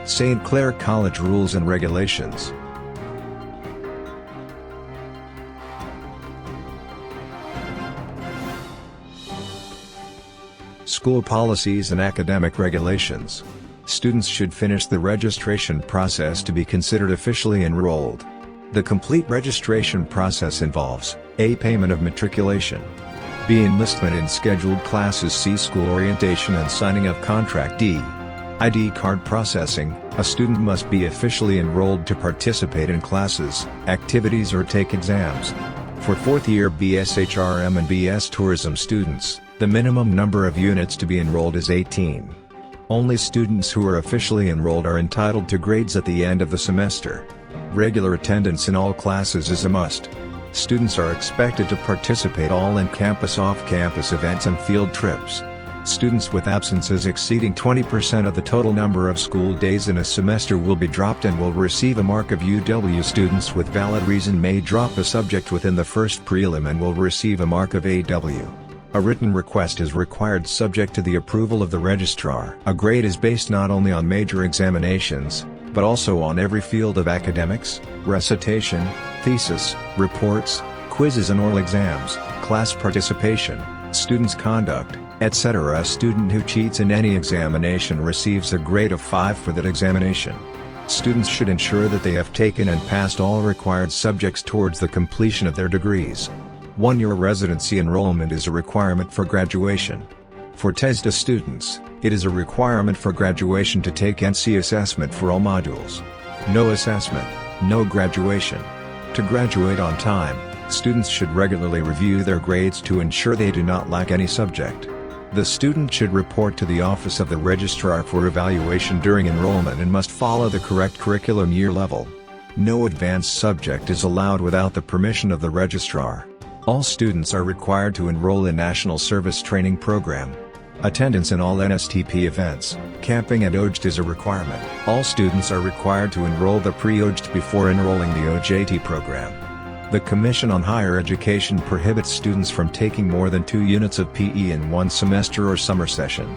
St. Clare College Rules and Regulations. School Policies and Academic Regulations. Students should finish the registration process to be considered officially enrolled. The complete registration process involves A. Payment of matriculation, B. Enlistment in scheduled classes, C. School orientation and signing of contract, D. ID card processing. A student must be officially enrolled to participate in classes, activities or take exams. For fourth-year BSHRM and BS Tourism students, the minimum number of units to be enrolled is 18. Only students who are officially enrolled are entitled to grades at the end of the semester. Regular attendance in all classes is a must. Students are expected to participate all in campus, off-campus events and field trips. Students with absences exceeding 20% of the total number of school days in a semester will be dropped and will receive a mark of UW. Students with valid reason may drop a subject within the first prelim and will receive a mark of AW. A written request is required subject to the approval of the registrar. A grade is based not only on major examinations, but also on every field of academics, recitation, thesis, reports, quizzes and oral exams, class participation, students' conduct, etc. A student who cheats in any examination receives a grade of 5 for that examination. Students should ensure that they have taken and passed all required subjects towards the completion of their degrees. One-year residency enrollment is a requirement for graduation. For TESDA students, it is a requirement for graduation to take NC assessment for all modules. No assessment, no graduation. To graduate on time, students should regularly review their grades to ensure they do not lack any subject. The student should report to the office of the registrar for evaluation during enrollment and must follow the correct curriculum year level. No advanced subject is allowed without the permission of the registrar. All students are required to enroll in National Service Training Program. Attendance in all NSTP events, camping and OJT is a requirement. All students are required to enroll the pre-OJT before enrolling the OJT program. The Commission on Higher Education prohibits students from taking more than 2 units of PE in one semester or summer session.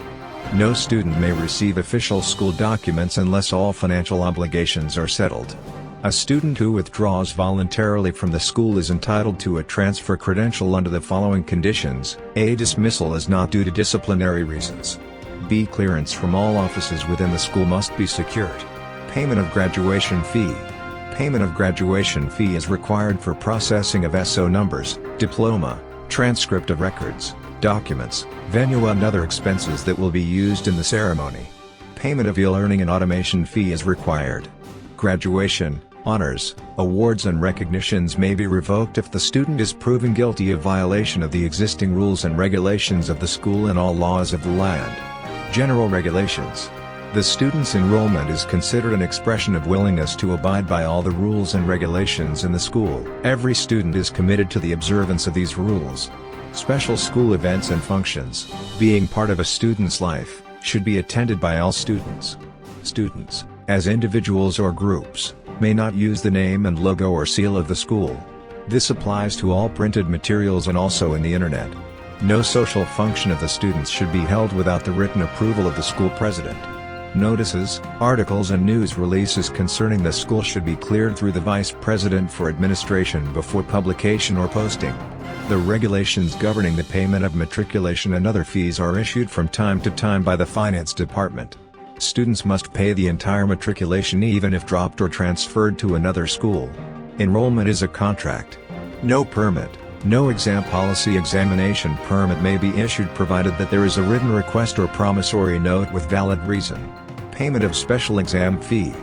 No student may receive official school documents unless all financial obligations are settled. A student who withdraws voluntarily from the school is entitled to a transfer credential under the following conditions: A. Dismissal is not due to disciplinary reasons. B. Clearance from all offices within the school must be secured. Payment of graduation fee. Payment of graduation fee is required for processing of SO numbers, diploma, transcript of records, documents, venue and other expenses that will be used in the ceremony. Payment of e-learning and automation fee is required. Graduation, honors, awards and recognitions may be revoked if the student is proven guilty of violation of the existing rules and regulations of the school and all laws of the land. General regulations. The student's enrollment is considered an expression of willingness to abide by all the rules and regulations in the school. Every student is committed to the observance of these rules. Special school events and functions, being part of a student's life, should be attended by all students. Students, as individuals or groups, may not use the name and logo or seal of the school. This applies to all printed materials and also in the Internet. No social function of the students should be held without the written approval of the school president. Notices, articles and news releases concerning the school should be cleared through the Vice President for Administration before publication or posting. The regulations governing the payment of matriculation and other fees are issued from time to time by the Finance Department. Students must pay the entire matriculation even if dropped or transferred to another school. Enrollment is a contract. No permit, no exam policy examination permit may be issued provided that there is a written request or promissory note with valid reason. Payment of special exam fee.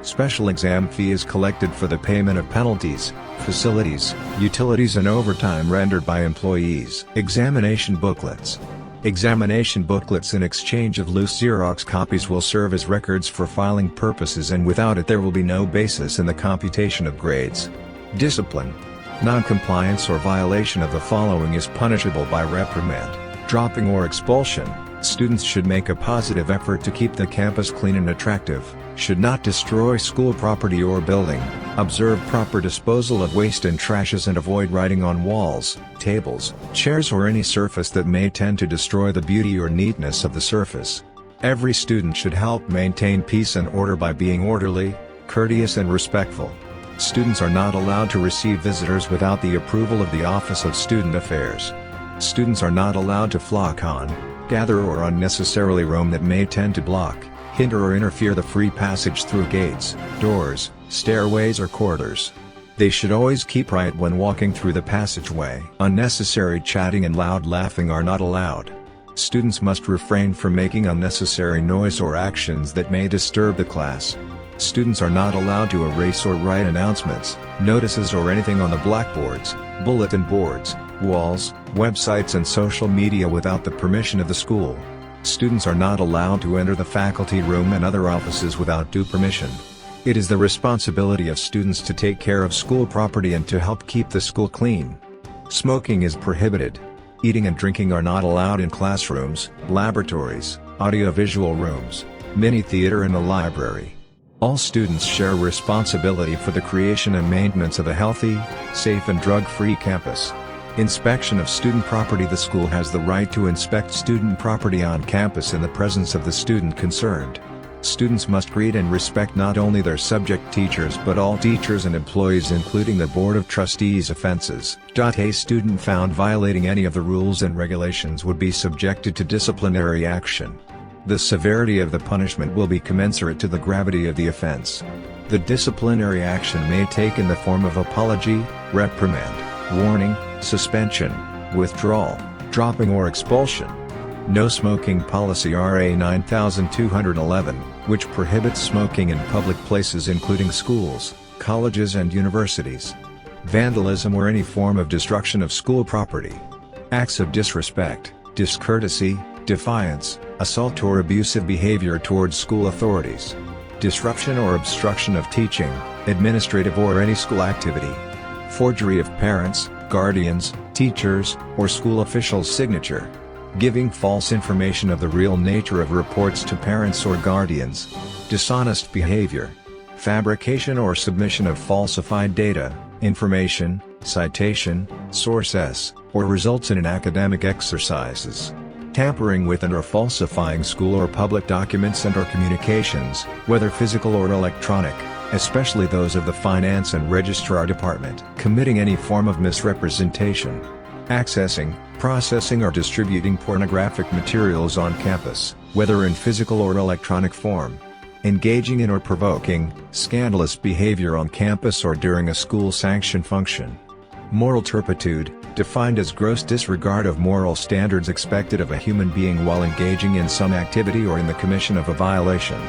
Special exam fee is collected for the payment of penalties, facilities, utilities and overtime rendered by employees. Examination booklets. Examination booklets in exchange of loose Xerox copies will serve as records for filing purposes, and without it there will be no basis in the computation of grades. Discipline. Non-compliance or violation of the following is punishable by reprimand, dropping or expulsion. Students should make a positive effort to keep the campus clean and attractive, should not destroy school property or building, observe proper disposal of waste and trashes and avoid writing on walls, tables, chairs or any surface that may tend to destroy the beauty or neatness of the surface. Every student should help maintain peace and order by being orderly, courteous and respectful. Students are not allowed to receive visitors without the approval of the Office of Student Affairs. Students are not allowed to flock on, gather or unnecessarily roam that may tend to block, hinder or interfere the free passage through gates, doors, stairways or corridors. They should always keep right when walking through the passageway. Unnecessary chatting and loud laughing are not allowed. Students must refrain from making unnecessary noise or actions that may disturb the class. Students are not allowed to erase or write announcements, notices or anything on the blackboards, bulletin boards, walls, websites and social media without the permission of the school. Students are not allowed to enter the faculty room and other offices without due permission. It is the responsibility of students to take care of school property and to help keep the school clean. Smoking is prohibited. Eating and drinking are not allowed in classrooms, laboratories, audiovisual rooms, mini theater and the library. All students share responsibility for the creation and maintenance of a healthy, safe and drug-free campus. Inspection of student property. The school has the right to inspect student property on campus in the presence of the student concerned. Students must greet and respect not only their subject teachers but all teachers and employees including the Board of Trustees. Offenses. A student found violating any of the rules and regulations would be subjected to disciplinary action. The severity of the punishment will be commensurate to the gravity of the offense. The disciplinary action may take in the form of apology, reprimand, warning, suspension, withdrawal, dropping or expulsion. No smoking policy. RA 9211, which prohibits smoking in public places including schools, colleges and universities. Vandalism or any form of destruction of school property. Acts of disrespect, discourtesy, defiance, assault or abusive behavior towards school authorities. Disruption or obstruction of teaching, administrative or any school activity. Forgery of parents, guardians, teachers, or school officials' signature. Giving false information of the real nature of reports to parents or guardians. Dishonest behavior. Fabrication or submission of falsified data, information, citation, source S, or results in academic exercises. Tampering with and or falsifying school or public documents and or communications, whether physical or electronic, especially those of the Finance and Registrar Department. Committing any form of misrepresentation. Accessing, processing or distributing pornographic materials on campus, whether in physical or electronic form. Engaging in or provoking, scandalous behavior on campus or during a school-sanctioned function. Moral turpitude, defined as gross disregard of moral standards expected of a human being while engaging in some activity or in the commission of a violation.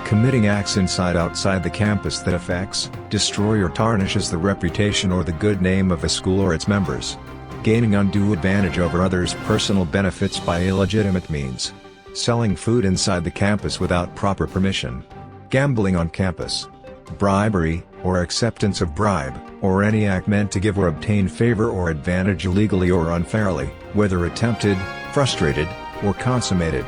Committing acts outside the campus that affects, destroy or tarnishes the reputation or the good name of a school or its members. Gaining undue advantage over others' personal benefits by illegitimate means. Selling food inside the campus without proper permission. Gambling on campus. Bribery, or acceptance of bribe, or any act meant to give or obtain favor or advantage illegally or unfairly, whether attempted, frustrated, or consummated.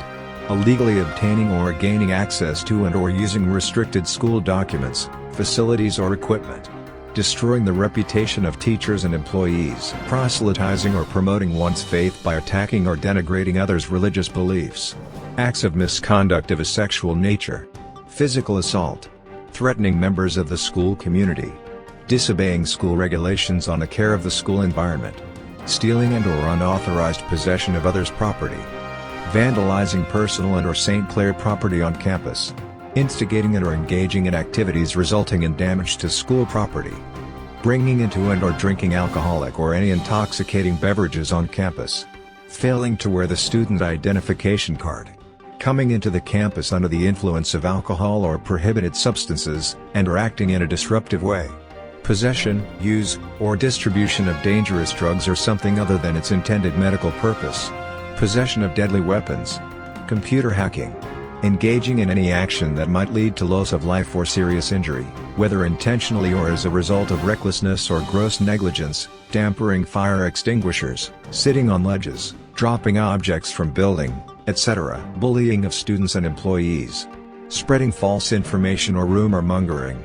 Illegally obtaining or gaining access to and or using restricted school documents, facilities or equipment. Destroying the reputation of teachers and employees. Proselytizing or promoting one's faith by attacking or denigrating others' religious beliefs. Acts of misconduct of a sexual nature. Physical assault. Threatening members of the school community. Disobeying school regulations on the care of the school environment. Stealing and or unauthorized possession of others' property. Vandalizing personal and or St. Clare property on campus. Instigating and or engaging in activities resulting in damage to school property. Bringing into and or drinking alcoholic or any intoxicating beverages on campus. Failing to wear the student identification card. Coming into the campus under the influence of alcohol or prohibited substances, and or acting in a disruptive way. Possession, use, or distribution of dangerous drugs or something other than its intended medical purpose. Possession of deadly weapons. Computer hacking. Engaging in any action that might lead to loss of life or serious injury, whether intentionally or as a result of recklessness or gross negligence. Tampering fire extinguishers, sitting on ledges, dropping objects from building, etc. Bullying of students and employees. Spreading false information or rumor mongering.